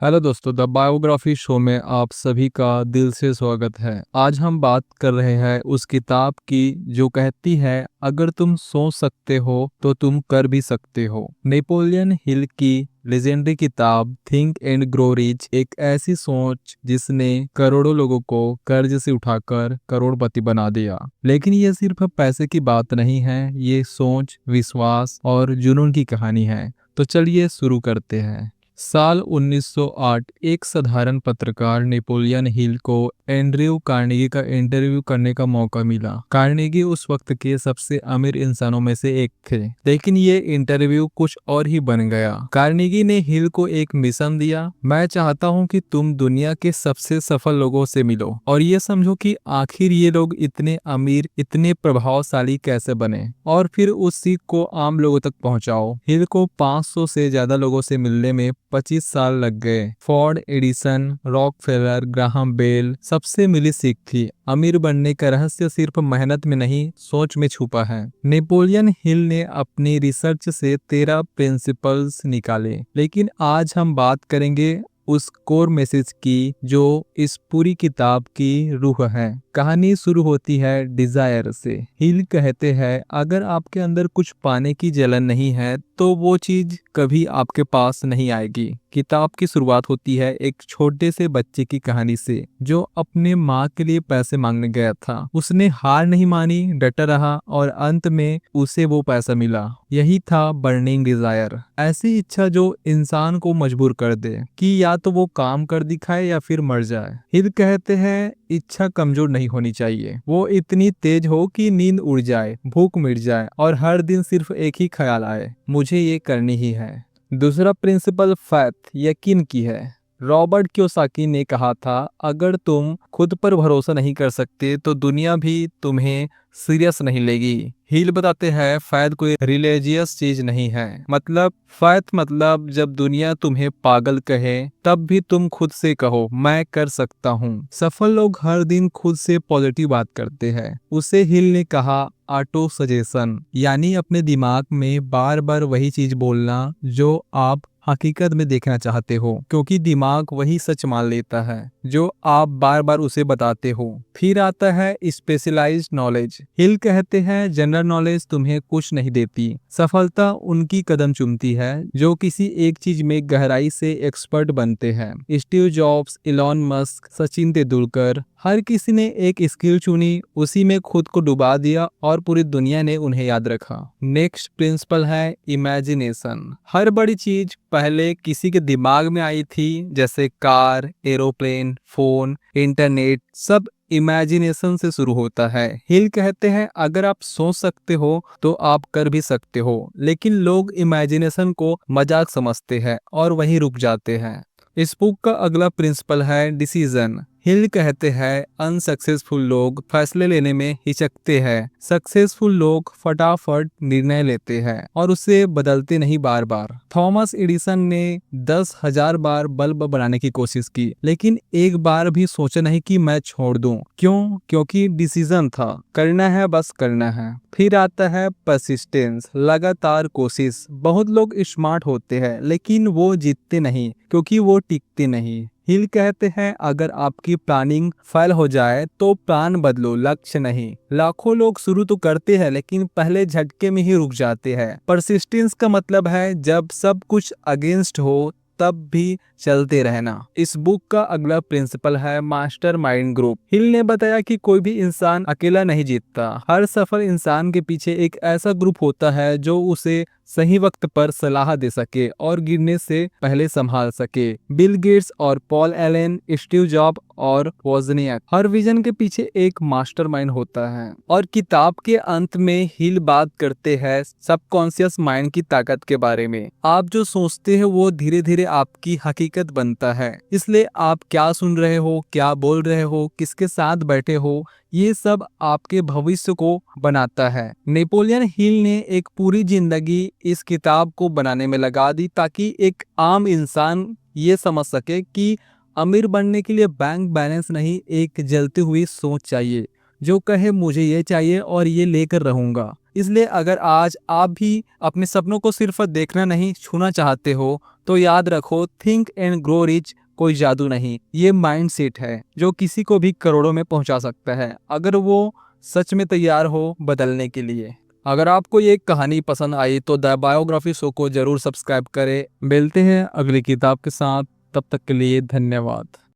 Hello दोस्तों, the biography show में आप सभी का दिल से स्वागत है। आज हम बात कर रहे हैं उस किताब की जो कहती है अगर तुम सोच सकते हो तो तुम कर भी सकते हो। नेपोलियन हिल की लेजेंडरी किताब थिंक एंड ग्रो रिच एक ऐसी सोच जिसने करोड़ों लोगों को कर्ज से उठाकर करोड़पति बना दिया। लेकिन ये सिर्फ पैसे की बात नहीं है, ये सोच, विश्वास और जुनून की कहानी है। तो चलिए शुरू करते हैं। साल 1908 एक साधारण पत्रकार नेपोलियन हिल को एंड्रयू कार्नेगी का इंटरव्यू करने का मौका मिला। कार्नेगी उस वक्त के सबसे अमीर इंसानों में से एक थे, लेकिन ये इंटरव्यू कुछ और ही बन गया। कार्नेगी ने हिल को एक मिशन दिया, मैं चाहता हूं कि तुम दुनिया के सबसे सफल लोगों से मिलो और ये समझो कि आखिर ये लोग इतने अमीर, इतने प्रभावशाली कैसे बने, और फिर उस सीख को आम लोगों तक पहुंचाओ। हिल को 500 से ज्यादा लोगों से मिलने में 25 साल लग गए। Ford, Edison, Rockefeller, Graham Bell सबसे मिली सीख थी, अमीर बनने का रहस्य सिर्फ मेहनत में नहीं, सोच में छुपा है। नेपोलियन हिल ने अपनी रिसर्च से 13 प्रिंसिपल्स निकाले, लेकिन आज हम बात करेंगे उस कोर मैसेज की जो इस पूरी किताब की रूह है। कहानी शुरू होती है डिजायर से। हिल कहते हैं अगर आपके अंदर कुछ पाने की जलन नहीं है तो वो चीज कभी आपके पास नहीं आएगी। किताब की शुरुआत होती है एक छोटे से बच्चे की कहानी से जो अपने माँ के लिए पैसे मांगने गया था। उसने हार नहीं मानी, डटा रहा और अंत में उसे वो पैसा मिला। यही था बर्निंग डिजायर, ऐसी इच्छा जो इंसान को मजबूर कर दे कि या तो वो काम कर दिखाए या फिर मर जाए। हिल कहते हैं इच्छा कमजोर नहीं होनी चाहिए, वो इतनी तेज हो कि नींद उड़ जाए, भूख मिट जाए और हर दिन सिर्फ एक ही ख्याल आए, मुझे ये करनी ही है। दूसरा प्रिंसिपल फैथ, यकीन की है। रॉबर्ट कियोसाकी ने कहा था अगर तुम खुद पर भरोसा नहीं कर सकते तो दुनिया भी तुम्हें सीरियस नहीं लेगी। हिल बताते हैं फैथ कोई रिलीजियस चीज नहीं है, मतलब जब दुनिया तुम्हें पागल कहे तब भी तुम खुद से कहो मैं कर सकता हूँ। सफल लोग हर दिन खुद से पॉजिटिव बात करते हैं। उसे हिल ने कहा ऑटो सजेशन, यानी अपने दिमाग में बार बार वही चीज बोलना जो आप हकीकत में देखना चाहते हो, क्योंकि दिमाग वही सच मान लेता है जो आप बार बार उसे बताते हो। फिर आता है स्पेशलाइज्ड नॉलेज। हिल कहते हैं जनरल नॉलेज तुम्हें कुछ नहीं देती, सफलता उनकी कदम चूमती है जो किसी एक चीज में गहराई से एक्सपर्ट बनते हैं। Steve Jobs, Elon Musk, Sachin Tendulkar, हर किसी ने एक स्किल चुनी, उसी में खुद को डुबा दिया और पूरी दुनिया ने उन्हें याद रखा। नेक्स्ट प्रिंसिपल है इमेजिनेशन। हर बड़ी चीज पहले किसी के दिमाग में आई थी, जैसे कार, एरोप्लेन, फोन, इंटरनेट, सब इमेजिनेशन से शुरू होता है। हिल कहते हैं अगर आप सोच सकते हो तो आप कर भी सकते हो, लेकिन लोग इमेजिनेशन को मजाक समझते हैं और वहीं रुक जाते हैं। इस बुक का अगला प्रिंसिपल है डिसीजन। हिल कहते हैं अनसक्सेसफुल लोग फैसले लेने में हिचकते हैं, सक्सेसफुल लोग फटाफट निर्णय लेते हैं और उसे बदलते नहीं बार बार। थॉमस एडिसन ने 10,000 बार बल्ब बनाने की कोशिश की, लेकिन एक बार भी सोचा नहीं कि मैं छोड़ दूं। क्यों? क्योंकि डिसीजन था, करना है, बस करना है। फिर आता है परसिस्टेंस, लगातार कोशिश। बहुत लोग स्मार्ट होते हैं लेकिन वो जीतते नहीं क्योंकि वो टिकते नहीं। हिल कहते हैं अगर आपकी प्लानिंग फेल हो जाए तो प्लान बदलो, लक्ष्य नहीं। लाखों लोग शुरू तो करते हैं लेकिन पहले झटके में ही रुक जाते हैं। परसिस्टेंस का मतलब है जब सब कुछ अगेंस्ट हो तब भी चलते रहना। इस बुक का अगला प्रिंसिपल है मास्टरमाइंड ग्रुप। हिल ने बताया कि कोई भी इंसान अकेला नहीं जीतता, हर सफल इंसान के पीछे एक ऐसा ग्रुप होता है जो उसे सही वक्त पर सलाह दे सके और गिरने से पहले संभाल सके। बिल गेट्स और पॉल एलन, स्टीव जॉब और वोजनियाक, हर विजन के पीछे एक मास्टरमाइंड होता है। और किताब के अंत में हिल बात करते हैं सबकॉन्शियस माइंड की ताकत के बारे में। आप जो सोचते हैं वो धीरे धीरे आपकी हकीकत बनता है, इसलिए आप क्या सुन रहे हो, क्या बोल रहे हो, किसके साथ बैठे हो, ये सब आपके भविष्य को बनाता है। नेपोलियन हिल ने एक पूरी जिंदगी इस किताब को बनाने में लगा दी ताकि एक आम इंसान ये समझ सके कि अमीर बनने के लिए बैंक बैलेंस नहीं, एक जलती हुई सोच चाहिए जो कहे मुझे ये चाहिए और ये लेकर रहूंगा। इसलिए अगर आज आप भी अपने सपनों को सिर्फ देखना नहीं, छूना चाहते हो तो याद रखो, थिंक एंड ग्रो रिच कोई जादू नहीं, ये माइंडसेट है जो किसी को भी करोड़ों में पहुंचा सकता है, अगर वो सच में तैयार हो बदलने के लिए। अगर आपको ये कहानी पसंद आई तो द बायोग्राफी शो को जरूर सब्सक्राइब करें। मिलते हैं अगली किताब के साथ, तब तक के लिए धन्यवाद।